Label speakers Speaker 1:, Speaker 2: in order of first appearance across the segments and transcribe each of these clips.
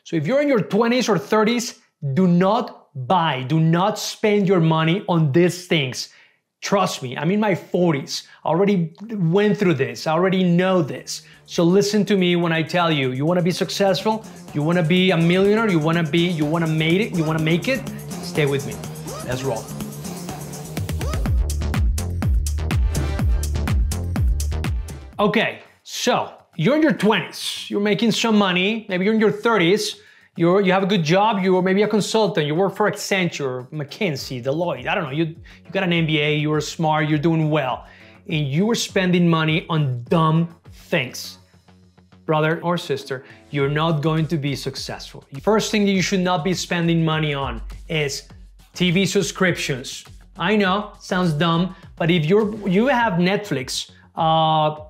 Speaker 1: So if you're in your 20s or 30s, do not buy, do not spend your money on these things. Trust me, I'm in my 40s. I already went through this. I already know this. So listen to me when I tell you, you want to be successful, you want to be a millionaire, you want to make it, stay with me. Let's roll. Okay, so you're in your 20s, you're making some money, maybe you're in your 30s, you have a good job, you're maybe a consultant, you work for Accenture, McKinsey, Deloitte, I don't know, you got an MBA, you're smart, you're doing well, and you are spending money on dumb things. Brother or sister, you're not going to be successful. First thing that you should not be spending money on is TV subscriptions. I know, sounds dumb, but if you have Netflix,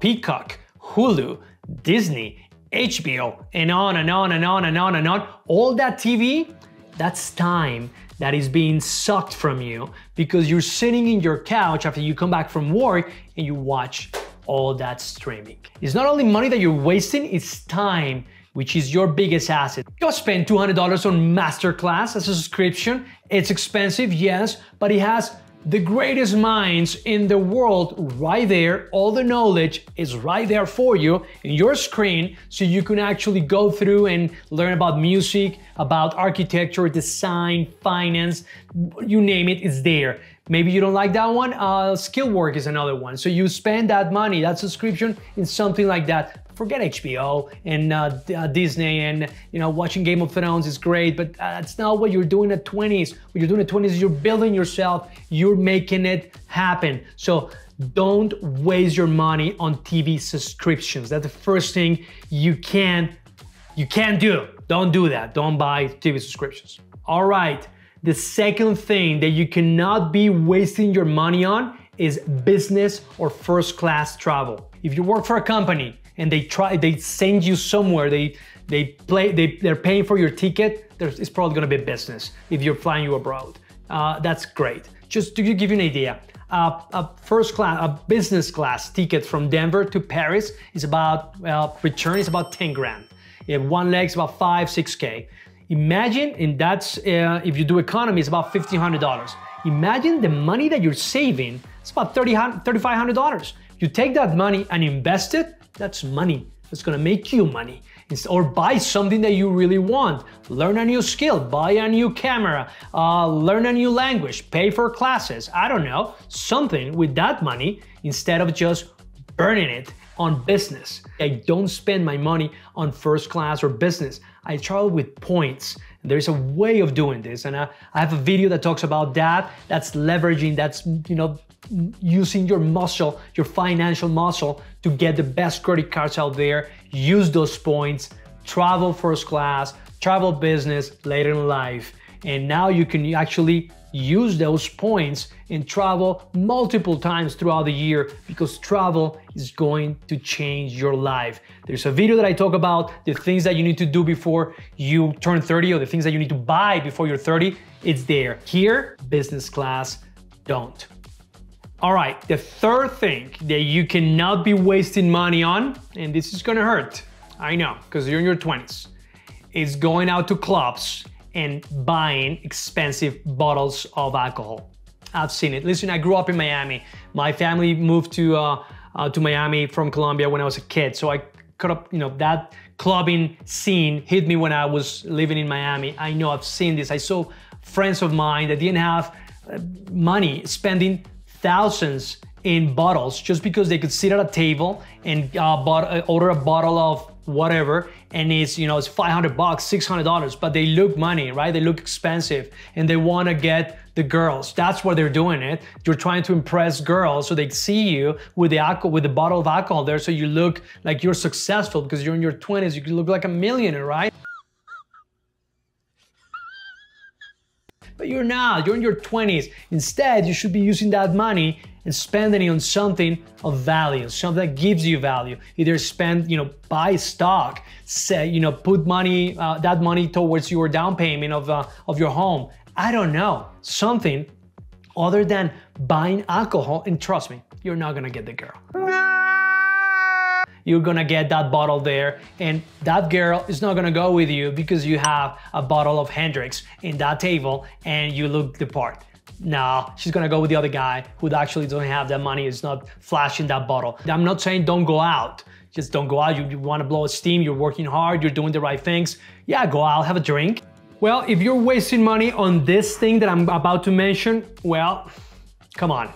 Speaker 1: Peacock, Hulu, Disney, HBO, and on and on and on and on and on, all that TV, that's time that is being sucked from you because you're sitting in your couch after you come back from work and you watch all that streaming. It's not only money that you're wasting, it's time, which is your biggest asset. You'll spend $200 on Masterclass as a subscription. It's expensive, yes, but it has the greatest minds in the world right there. All the knowledge is right there for you in your screen, so you can actually go through and learn about music, about architecture, design, finance, you name it, it's there. Maybe you don't like that one, skill work is another one. So you spend that money, that subscription in something like that. Forget HBO and Disney and watching Game of Thrones is great, but that's not what you're doing at 20s. What you're doing at 20s is you're building yourself, you're making it happen. So don't waste your money on TV subscriptions. That's the first thing you can't do. Don't do that. Don't buy TV subscriptions. All right. The second thing that you cannot be wasting your money on is business or first class travel. If you work for a company and they send you somewhere, they're paying for your ticket, it's probably gonna be business if you're flying you abroad. That's great. Just to give you an idea, a business class ticket from Denver to Paris is about, return is about 10 grand. You have one leg, it's about 6K. Imagine, and that's, if you do economy, it's about $1,500. Imagine the money that you're saving, it's about $3,500. You take that money and invest it, that's money. That's gonna make you money. Or buy something that you really want. Learn a new skill, buy a new camera, learn a new language, pay for classes, I don't know, something with that money instead of just burning it on business. I don't spend my money on first class or business. I travel with points. There's a way of doing this, and I have a video that talks about that. That's leveraging, that's using your muscle, your financial muscle, to get the best credit cards out there. Use those points, travel first class, travel business later in life, and now you can actually use those points and travel multiple times throughout the year, because travel is going to change your life. There's a video that I talk about the things that you need to do before you turn 30, or the things that you need to buy before you're 30. It's there. Here, business class, don't. All right, the third thing that you cannot be wasting money on, and this is gonna hurt, I know, because you're in your 20s, is going out to clubs and buying expensive bottles of alcohol. I've seen it. Listen, I grew up in Miami. My family moved to Miami from Colombia when I was a kid. So I could have, that clubbing scene hit me when I was living in Miami. I know, I've seen this. I saw friends of mine that didn't have money, spending thousands in bottles just because they could sit at a table and order a bottle of whatever, and it's $500, $600, but they look money, right? They look expensive, and they want to get the girls. That's why they're doing it. You're trying to impress girls so they see you with the bottle of alcohol there, so you look like you're successful because you're in your 20s. You can look like a millionaire, right? But you're not. You're in your 20s. Instead, you should be using that money and spending it on something of value, something that gives you value. Either buy stock, put money, that money towards your down payment of your home. I don't know, something other than buying alcohol, and trust me, you're not gonna get the girl. you're gonna get that bottle there, and that girl is not gonna go with you because you have a bottle of Hendrix in that table and you look the part. No, she's gonna go with the other guy who actually doesn't have that money, is not flashing that bottle. I'm not saying don't go out. Just don't go out. You wanna blow a steam, you're working hard, you're doing the right things. Yeah, go out, have a drink. Well, if you're wasting money on this thing that I'm about to mention, well, come on.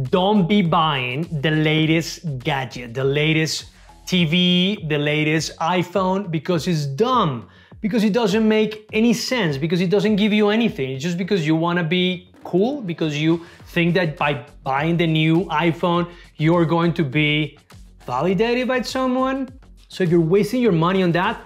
Speaker 1: Don't be buying the latest gadget, the latest TV, the latest iPhone, because it's dumb, because it doesn't make any sense, because it doesn't give you anything. It's just because you wanna be cool, because you think that by buying the new iPhone, you're going to be validated by someone. So if you're wasting your money on that,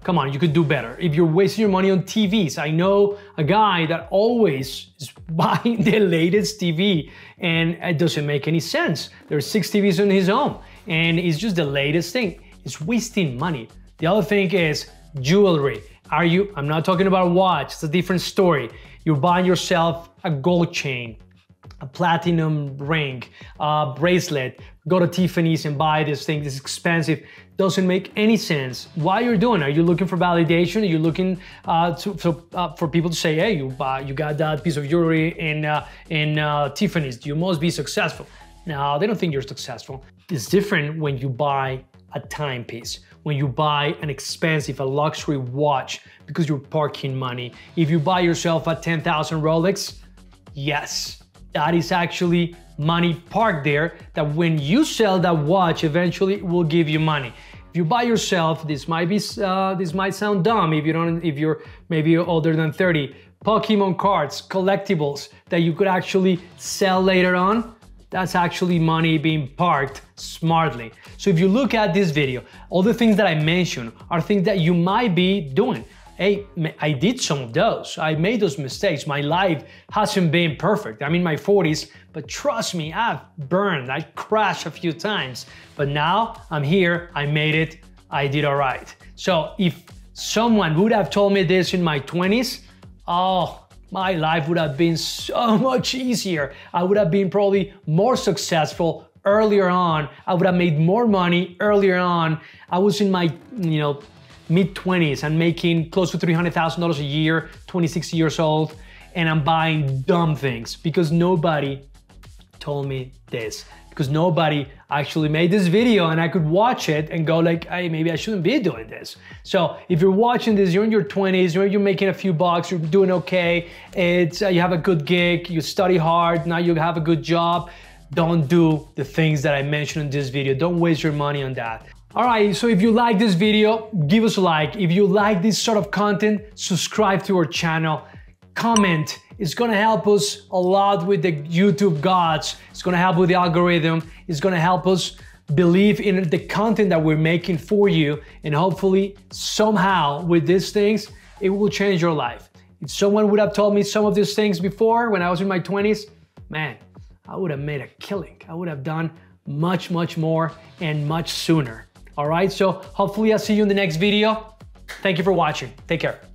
Speaker 1: come on, you could do better. If you're wasting your money on TVs, I know a guy that always is buying the latest TV and it doesn't make any sense. There's 6 TVs in his home and it's just the latest thing. It's wasting money. The other thing is jewelry. I'm not talking about a watch, it's a different story. You're buying yourself a gold chain, a platinum ring, a bracelet, go to Tiffany's and buy this thing, this is expensive. Doesn't make any sense. Why you're doing it? Are you looking for validation? Are you looking for people to say, hey, you got that piece of jewelry in Tiffany's, you must be successful. No, they don't think you're successful. It's different when you buy a timepiece, when you buy an expensive, a luxury watch because you're parking money. If you buy yourself a 10,000 Rolex, yes, that is actually money parked there that when you sell that watch, eventually it will give you money. If you buy yourself, this might sound dumb if you're maybe older than 30, Pokemon cards, collectibles that you could actually sell later on, that's actually money being parked smartly. So if you look at this video, all the things that I mentioned are things that you might be doing. Hey, I did some of those. I made those mistakes. My life hasn't been perfect. I'm in my 40s, but trust me, I've burned, I crashed a few times. But now I'm here, I made it, I did all right. So if someone would have told me this in my 20s, oh, my life would have been so much easier. I would have been probably more successful earlier on. I would have made more money earlier on. I was in my, mid-20s and making close to $300,000 a year, 26 years old, and I'm buying dumb things because nobody told me this, because nobody actually made this video and I could watch it and go like, hey, maybe I shouldn't be doing this. So if you're watching this, you're in your 20s, you're making a few bucks, you're doing okay, you have a good gig, you study hard, now you have a good job, don't do the things that I mentioned in this video. Don't waste your money on that. All right, so if you like this video, give us a like. If you like this sort of content, subscribe to our channel, comment. It's gonna help us a lot with the YouTube gods. It's gonna help with the algorithm. It's gonna help us believe in the content that we're making for you. And hopefully, somehow, with these things, it will change your life. If someone would have told me some of these things before, when I was in my 20s, man, I would have made a killing. I would have done much, much more and much sooner. All right, so hopefully I'll see you in the next video. Thank you for watching. Take care.